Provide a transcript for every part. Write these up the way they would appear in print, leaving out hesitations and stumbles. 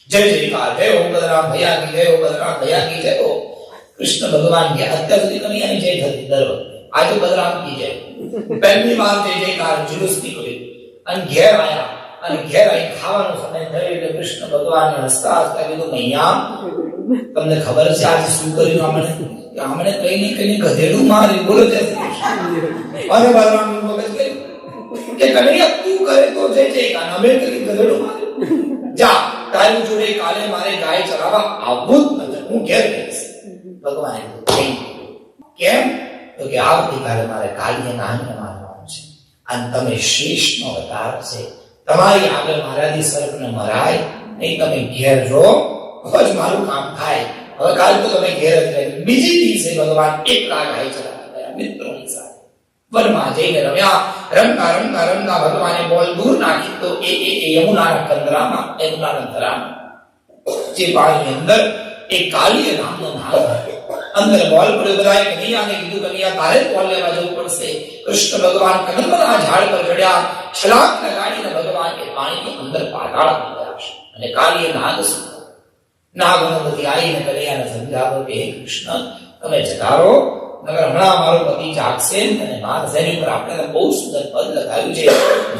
जय जयकार, जय हो बलराम भैया की जय, हो बलराम भैया की जय हो। कृष्ण भगवान की અત્યાર સુધી કનૈયાની જય થતી દર વખતે, આજે બલરામ की जय। પહેલી વાર જય જયકાર જુલુસ નીકળ્યું અને ઘેર આયા અને ઘેર આવી ખાવાનો સમય થયો એટલે કૃષ્ણ ભગવાન હસતા હસતા કીધું, મૈયા તમને ખબર છે આજે શું કર્યું આમણે કઈ ગધેડું મારી, બોલો જય શ્રી કૃષ્ણ। અને બલરામ મગજ ગયું કે કનૈયા તું કરે તો જય જયકાર, અમે કરી ગધેડું માર્યું, જા તારી જોડે કાલે મારે ગાય ચરાવવા આવવું જ નથી, હું ઘેર જઈશ। ભગવાને કેમ તો કે આવતીકાલે મારે કાલીય નામને મારવાનું છે અને તમે શ્રેષ્ઠનો અવતાર છે, તમારી આગળ મારાથી સર્પને મરાય નહીં, તમે ઘેર રહો તો જ મારું કામ થાય। હવે કાલ તો તમે ઘેર જ રહે। બીજી દિવસે ભગવાન એકલા ગાય ચરાવવા ગયા મિત્રોની સાથે, વનમાં જઈને રમ્યા, રમતા રમતા રમતા ભગવાને બોલ દૂર નાખી તો એ યમુનાના કંદરામાં, યમુનાના ધરામાં જે પાણીની અંદર એક કાલીય નામનો નાગ હતો, અંદર બોલ પડ્યો। બધાએ કનૈયાને કીધું, કનૈયા તારે બોલ લેવા જવું પડશે। કૃષ્ણ ભગવાન કદમના ઝાડ પર ચડ્યા, છલાંગ લગાડીને ભગવાન એ પાણીની અંદર પાતાળમાં ગયા છે અને કાલીય નાગ શું નાગનો બધી આવીને કનૈયાને સમજાવો કે હે કૃષ્ણ તમે જતા રહો, નગર હમણાં મારો પતિ જાગશે અને મારશે। એની ઉપર આપણે બહુ સુંદર પદ લખાયું છે,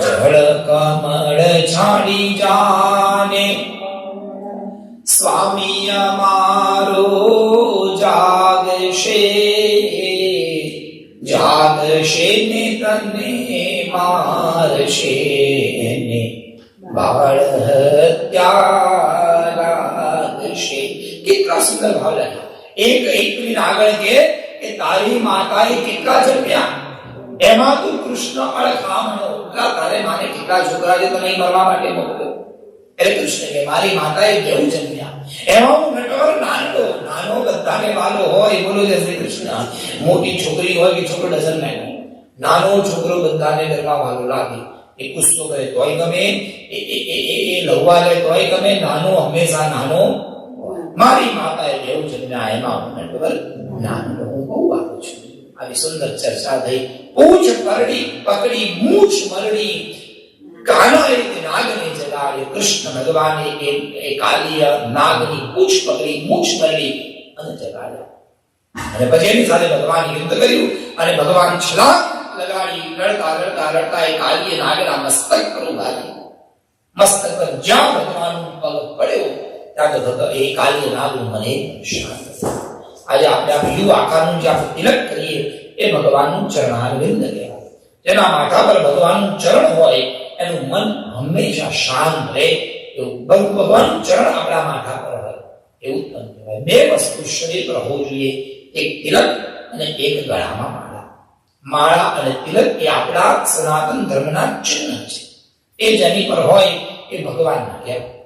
જળ કમળ છાડી જાને સ્વામી અમારો જાગશે, જાગશે ને તને મારશે ને બાળ હત્યા લાગશે। કેટલા સુંદર ભાવ લખ્યા। એક આગળ કે તારી માતાએ કેટલા જન્મ્યા, એમાં તું કૃષ્ણ અળખામણો, તારે માને કેટલા છોકરા છે તને મરવા માટે મોકલ્યો। એટલે કૃષ્ણ કે મારી માતાએ કેવું જન્મ્યા, એમાં હું નટવર નાનો બધાને વાલો હોય, બોલો જય શ્રી કૃષ્ણ। મોટી છોકરી હોય કે છોકરો ડઝન લાગે, નાનો છોકરો બધાને ઘરમાં વાલો લાગે, એ ગુસ્સો કરે તોય ગમે, એ લવવા લે તોય ગમે, નાનો હંમેશા નાનો। મારી માતાએ કેવું જન્મ્યા, એમાં હું નટવર નાનો, હું બહુ વાલો છું। આવી સુંદર ચર્ચા થઈ। પૂછ કરડી પકડી મૂછ મરડી, કાનાએ નાગને જગાડ્યો। કૃષ્ણ ભગવાને એ કાલીય નાગની પૂછ પકડી, મૂછ મરડી અને જગાડ્યો। અને પછી એની સાથે ભગવાન યુદ્ધ કર્યું અને ભગવાન છલાંગ લગાડી લડતા લડતા લડતા એ કાલીય નાગના મસ્તક પર ઉભા રહ્યા। મસ્તક પર જ્યાં ભગવાનનો પગ પડ્યો ત્યાં તો એ કાલીય નાગનું મને શાંત થયું। આજે આપણે આ યુ આકારનું જે આપણે તિલક કરીએ એ ભગવાનનું ચરણારવિંદ કહેવાય। જેના માથા પર ભગવાનનું ચરણ હોય એનું મન હંમેશા શાંત રહે, એવું ભગવાનનું ચરણ આપણા માથા પર હોય એવું તન કહેવાય। બે વસ્તુ શરીર પર હોવું જોઈએ, એક તિલક અને એક ગળામાં માળા। માળા અને તિલક એ આપણા સનાતન ધર્મના ચિહ્ન છે, એ જેની પર હોય એ ભગવાનના કહેવાય।